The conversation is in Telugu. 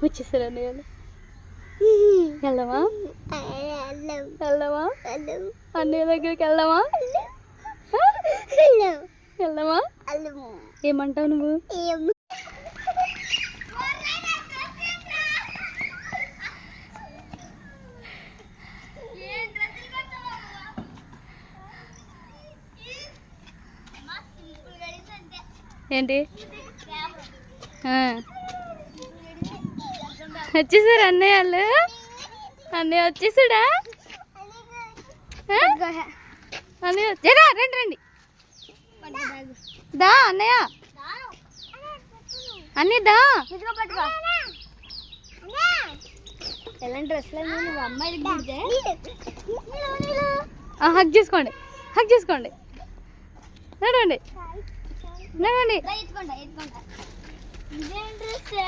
వచ్చేసారు అన్నయ్య వెళ్దామా వెళ్దామా అన్నయ్య దగ్గరికి వెళ్దామా వెళ్దామా ఏమంటావు నువ్వు ఏంటి వచ్చేసారు అన్నయ్య వాళ్ళు అన్నయ్య వచ్చేసాడా అన్నయ్య వచ్చారా రండి రండి దా అన్నయ్య అన్నయ్య దా ఎలాంటి డ్రెస్లో నువ్వు అమ్మాయికి హక్ చేసుకోండి హక్ చేసుకోండి నడవండి నడవండి